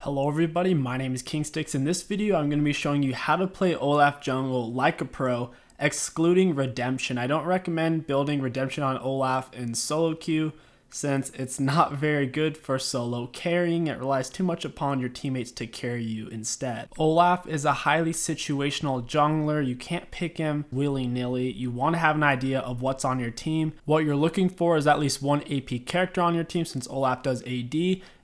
Hello everybody, my name is KingStix. In this video, I'm going to be showing you how to play Olaf Jungle like a pro, excluding Redemption. I don't recommend building Redemption on Olaf in solo queue since it's not very good for solo carrying. It relies too much upon your teammates to carry you instead. Olaf is a highly situational jungler. You can't pick him willy-nilly. You want to have an idea of what's on your team. What you're looking for is at least one AP character on your team since Olaf does AD.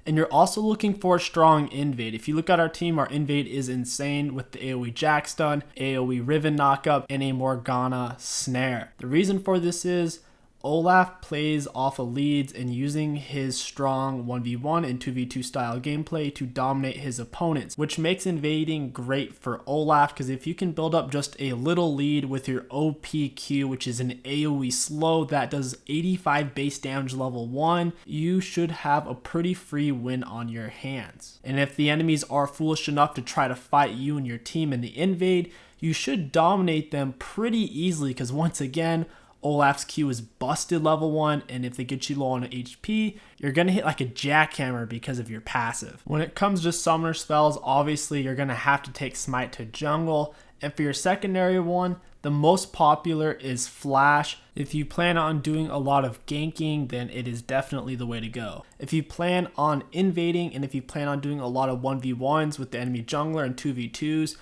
And you're also looking for a strong invade. If you look at our team, our invade is insane with the AoE Jack stun, AoE Riven knockup, and a Morgana snare. The reason for this is Olaf plays off of leads and using his strong 1v1 and 2v2 style gameplay to dominate his opponents, which makes invading great for Olaf because if you can build up just a little lead with your OPQ, which is an AoE slow that does 85 base damage level 1, you should have a pretty free win on your hands. And if the enemies are foolish enough to try to fight you and your team in the invade, you should dominate them pretty easily because once again, Olaf's Q is busted level 1, and if they get you low on HP, you're going to hit like a jackhammer because of your passive. When it comes to summoner spells, obviously you're going to have to take Smite to jungle, and for your secondary one, the most popular is Flash. If you plan on doing a lot of ganking, then it is definitely the way to go. If you plan on invading, and if you plan on doing a lot of 1v1s with the enemy jungler and 2v2s,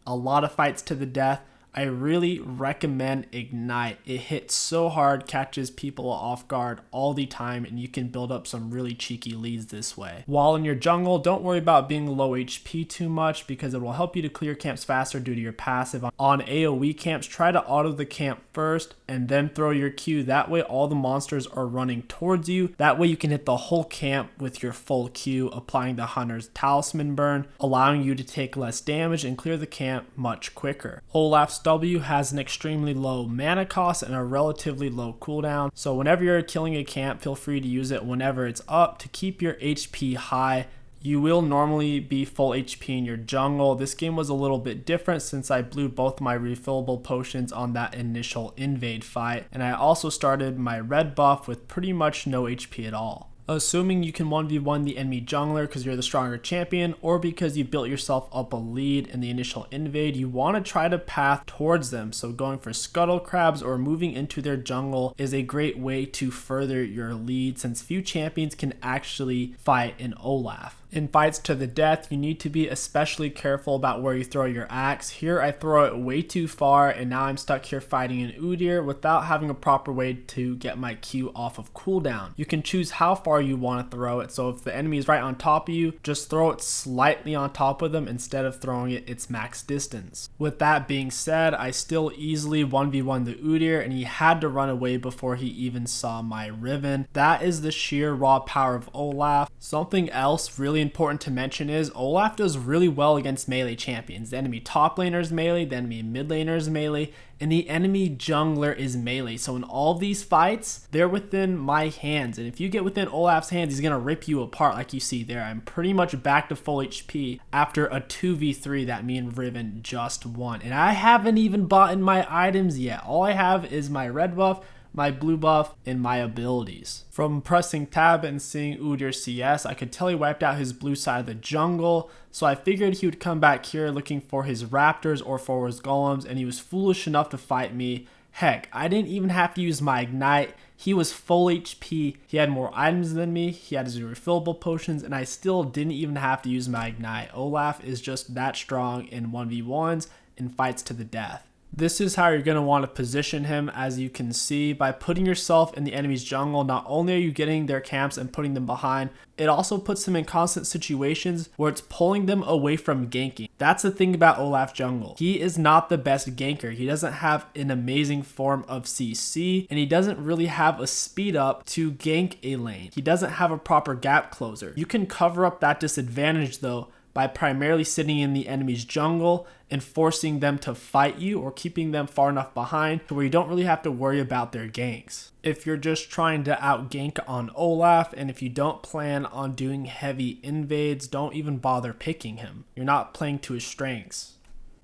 a lot of fights to the death, I really recommend Ignite. It hits so hard, catches people off guard all the time, and you can build up some really cheeky leads this way. While in your jungle, don't worry about being low HP too much because it will help you to clear camps faster due to your passive. On AoE camps, try to auto the camp first and then throw your Q. That way all the monsters are running towards you. That way you can hit the whole camp with your full Q, applying the Hunter's Talisman burn, allowing you to take less damage and clear the camp much quicker. Olaf's W has an extremely low mana cost and a relatively low cooldown, so whenever you're killing a camp, feel free to use it whenever it's up to keep your HP high. You will normally be full HP in your jungle. This game was a little bit different since I blew both my refillable potions on that initial invade fight, and I also started my red buff with pretty much no HP at all. Assuming you can 1v1 the enemy jungler because you're the stronger champion or because you built yourself up a lead in the initial invade, you want to try to path towards them. So going for scuttle crabs or moving into their jungle is a great way to further your lead since few champions can actually fight in Olaf. In fights to the death, you need to be especially careful about where you throw your axe. Here I throw it way too far and now I'm stuck here fighting an Udyr without having a proper way to get my Q off of cooldown. You can choose how far you want to throw it, so if the enemy is right on top of you, just throw it slightly on top of them instead of throwing it its max distance. With that being said, I still easily 1v1 the Udyr and he had to run away before he even saw my Riven. That is the sheer raw power of Olaf. Something else really important to mention is Olaf does really well against melee champions. The enemy top laner is melee, the enemy mid laner is melee, and the enemy jungler is melee. So in all these fights, they're within my hands. And if you get within Olaf's hands, he's going to rip you apart like you see there. I'm pretty much back to full HP after a 2v3 that me and Riven just won. And I haven't even bought in my items yet. All I have is my red buff, my blue buff, and my abilities. From pressing tab and seeing Udyr CS, I could tell he wiped out his blue side of the jungle, so I figured he would come back here looking for his raptors or for his golems, and he was foolish enough to fight me. Heck, I didn't even have to use my ignite. He was full HP, he had more items than me, he had his refillable potions, and I still didn't even have to use my ignite. Olaf is just that strong in 1v1s and fights to the death. This is how you're going to want to position him. As you can see, by putting yourself in the enemy's jungle, not only are you getting their camps and putting them behind, it also puts them in constant situations where it's pulling them away from ganking. That's the thing about Olaf Jungle. He is not the best ganker. He doesn't have an amazing form of CC, and he doesn't really have a speed up to gank a lane. He doesn't have a proper gap closer. You can cover up that disadvantage though by primarily sitting in the enemy's jungle and forcing them to fight you or keeping them far enough behind to where you don't really have to worry about their ganks. If you're just trying to out-gank on Olaf and if you don't plan on doing heavy invades, don't even bother picking him. You're not playing to his strengths.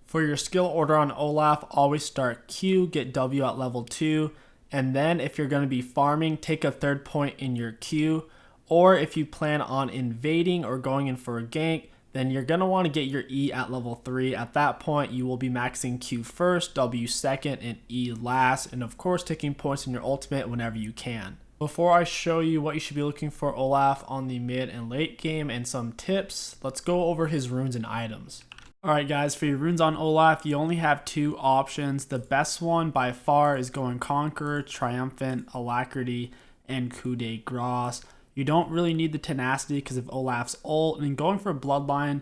For your skill order on Olaf, always start Q, get W at level 2, and then if you're going to be farming, take a third point in your Q, or if you plan on invading or going in for a gank, then you're going to want to get your E at level 3. At that point, you will be maxing Q first, W second, and E last, and of course taking points in your ultimate whenever you can. Before I show you what you should be looking for Olaf on the mid and late game and some tips, let's go over his runes and items. Alright guys, for your runes on Olaf, you only have 2 options. The best one by far is going Conqueror, Triumphant, Alacrity, and Coup de Grace. You don't really need the Tenacity because of Olaf's ult, and going for a Bloodline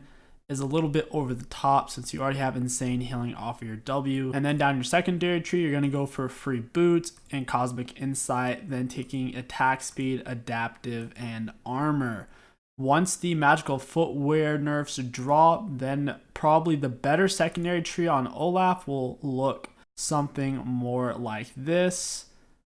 is a little bit over the top since you already have insane healing off of your W. And then down your secondary tree, you're going to go for free boots and Cosmic Insight, then taking attack speed, adaptive, and armor. Once the magical footwear nerfs drop, then probably the better secondary tree on Olaf will look something more like this.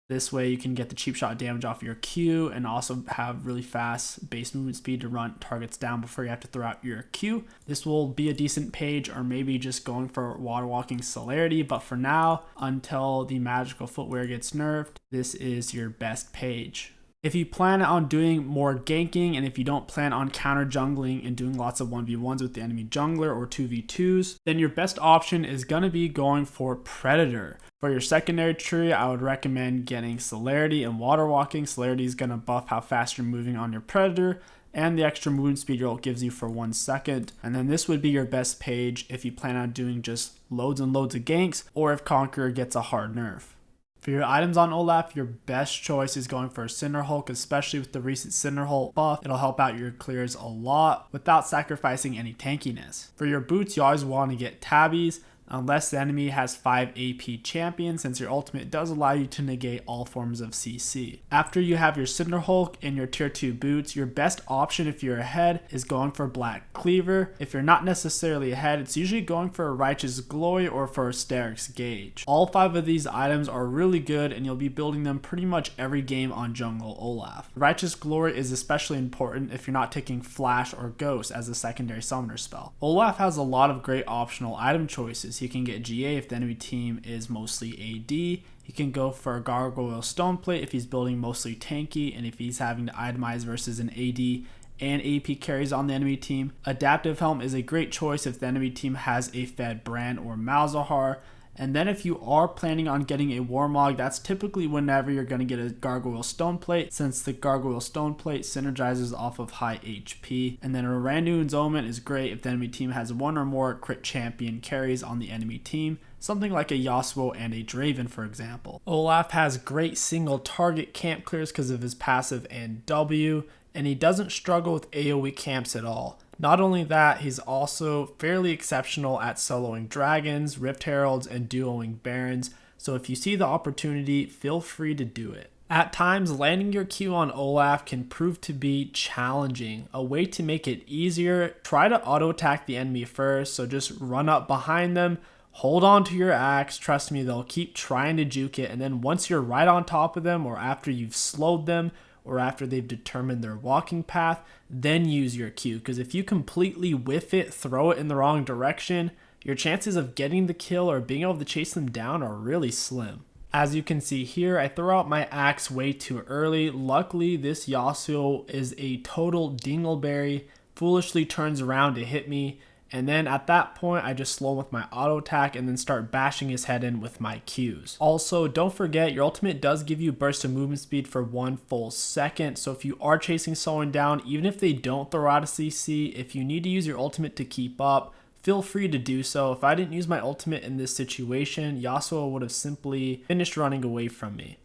This way you can get the cheap shot damage off your Q and also have really fast base movement speed to run targets down before you have to throw out your Q. This will be a decent page, or maybe just going for water walking celerity, but for now, until the magical footwear gets nerfed, this is your best page. If you plan on doing more ganking, and if you don't plan on counter jungling and doing lots of 1v1s with the enemy jungler or 2v2s, then your best option is going to be going for Predator. For your secondary tree, I would recommend getting Celerity and Water Walking. Celerity is going to buff how fast you're moving on your Predator, and the extra movement speed your ult gives you for 1 second. And then this would be your best page if you plan on doing just loads and loads of ganks, or if Conqueror gets a hard nerf. For your items on Olaf, your best choice is going for a Cinderhulk, especially with the recent Cinderhulk buff. It'll help out your clears a lot without sacrificing any tankiness. For your boots, you always want to get Tabbies, unless the enemy has 5 AP champions, since your ultimate does allow you to negate all forms of CC. After you have your Cinderhulk and your tier 2 boots, your best option if you're ahead is going for Black Cleaver. If you're not necessarily ahead, it's usually going for a Righteous Glory or for a Sterix Gauge. All 5 of these items are really good, and you'll be building them pretty much every game on Jungle Olaf. Righteous Glory is especially important if you're not taking Flash or Ghost as a secondary summoner spell. Olaf has a lot of great optional item choices. He can get GA if the enemy team is mostly AD. He can go for a Gargoyle Stoneplate if he's building mostly tanky and if he's having to itemize versus an AD and AP carries on the enemy team. Adaptive Helm is a great choice if the enemy team has a fed Bran or Malzahar. And then if you are planning on getting a Warmog, that's typically whenever you're going to get a Gargoyle Stoneplate, since the Gargoyle Stoneplate synergizes off of high HP. And then a Randuin's Omen is great if the enemy team has 1 or more crit champion carries on the enemy team, something like a Yasuo and a Draven for example. Olaf has great single target camp clears because of his passive and W, and he doesn't struggle with AoE camps at all. Not only that, he's also fairly exceptional at soloing dragons, Rift Heralds, and duoing Barons, so if you see the opportunity, feel free to do it. At times, landing your Q on Olaf can prove to be challenging. A way to make it easier, try to auto attack the enemy first, so just run up behind them, hold on to your axe, trust me, they'll keep trying to juke it, and then once you're right on top of them, or after you've slowed them, or after they've determined their walking path, then use your Q, because if you completely whiff it, throw it in the wrong direction, your chances of getting the kill or being able to chase them down are really slim. As you can see here, I throw out my axe way too early. Luckily, this Yasuo is a total dingleberry, foolishly turns around to hit me, and then at that point, I just slow with my auto attack and then start bashing his head in with my Qs. Also, don't forget, your ultimate does give you burst of movement speed for 1 full second. So if you are chasing someone down, even if they don't throw out a CC, if you need to use your ultimate to keep up, feel free to do so. If I didn't use my ultimate in this situation, Yasuo would have simply finished running away from me.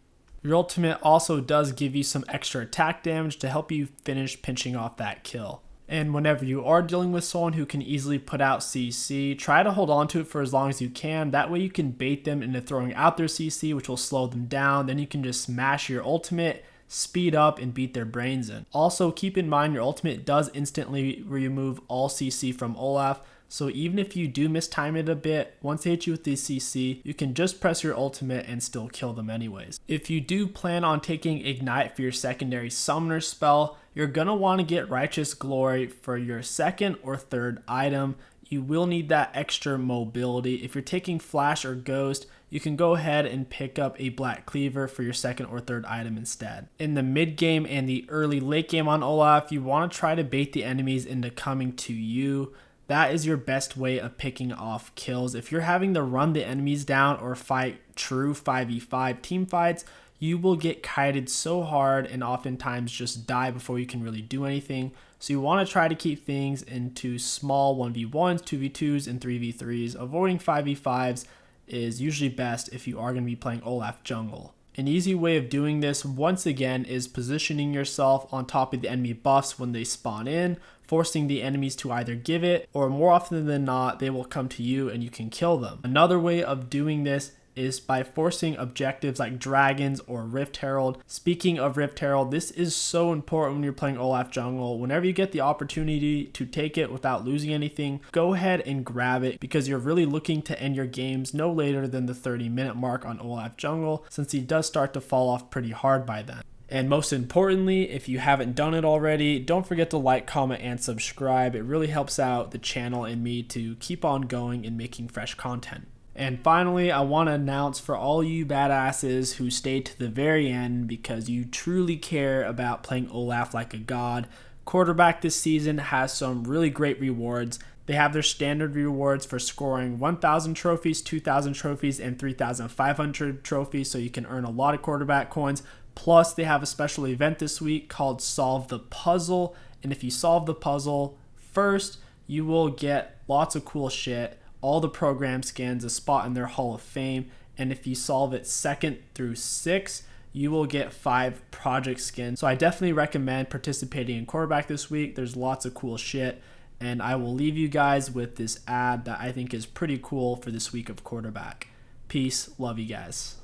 Your ultimate also does give you some extra attack damage to help you finish pinching off that kill. And whenever you are dealing with someone who can easily put out CC, try to hold on to it for as long as you can. That way you can bait them into throwing out their CC, which will slow them down. Then you can just smash your ultimate, speed up, and beat their brains in. Also, keep in mind your ultimate does instantly remove all CC from Olaf. So even if you do mistime it a bit, once they hit you with the CC, you can just press your ultimate and still kill them anyways. If you do plan on taking Ignite for your secondary summoner spell, you're going to want to get Righteous Glory for your second or third item. you will need that extra mobility. If you're taking Flash or Ghost, you can go ahead and pick up a Black Cleaver for your second or third item instead. In the mid game and the early late game on Olaf, you want to try to bait the enemies into coming to you. That is your best way of picking off kills. If you're having to run the enemies down or fight true 5v5 team fights, you will get kited so hard and oftentimes just die before you can really do anything. So you want to try to keep things into small 1v1s, 2v2s, and 3v3s. Avoiding 5v5s is usually best if you are going to be playing Olaf Jungle. An easy way of doing this, once again, is positioning yourself on top of the enemy buffs when they spawn in, forcing the enemies to either give it, or more often than not, they will come to you and you can kill them. Another way of doing this is by forcing objectives like dragons or Rift Herald. Speaking of Rift Herald, this is so important when you're playing Olaf Jungle. Whenever you get the opportunity to take it without losing anything, go ahead and grab it, because you're really looking to end your games no later than the 30-minute mark on Olaf Jungle, since he does start to fall off pretty hard by then. And most importantly, if you haven't done it already, don't forget to like, comment, and subscribe. It really helps out the channel and me to keep on going and making fresh content. And finally, I want to announce for all you badasses who stayed to the very end because you truly care about playing Olaf like a god, Quarterback this season has some really great rewards. They have their standard rewards for scoring 1,000 trophies, 2,000 trophies, and 3,500 trophies, so you can earn a lot of Quarterback coins. Plus, they have a special event this week called Solve the Puzzle, and if you solve the puzzle first, you will get lots of cool shit. All the program skins, a spot in their Hall of Fame, and if you solve it 2nd through 6th, you will get 5 project skins. So I definitely recommend participating in Quarterback this week. There's lots of cool shit, and I will leave you guys with this ad that I think is pretty cool for this week of Quarterback. Peace, love you guys.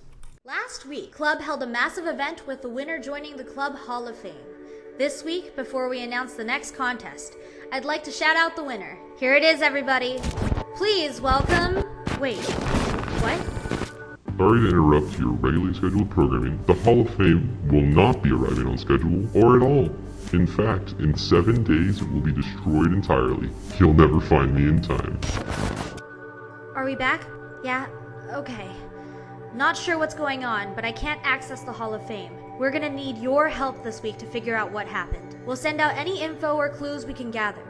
Last week, Club held a massive event with the winner joining the Club Hall of Fame. This week, before we announce the next contest, I'd like to shout out the winner. Here it is, everybody. Please welcome... Wait, what? Sorry to interrupt your regularly scheduled programming. The Hall of Fame will not be arriving on schedule or at all. In fact, in 7 days it will be destroyed entirely. You'll never find me in time. Are we back? Yeah? Okay. Not sure what's going on, but I can't access the Hall of Fame. We're gonna need your help this week to figure out what happened. We'll send out any info or clues we can gather.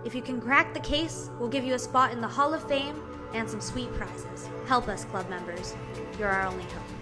If you can crack the case, we'll give you a spot in the Hall of Fame and some sweet prizes. Help us, club members. You're our only hope.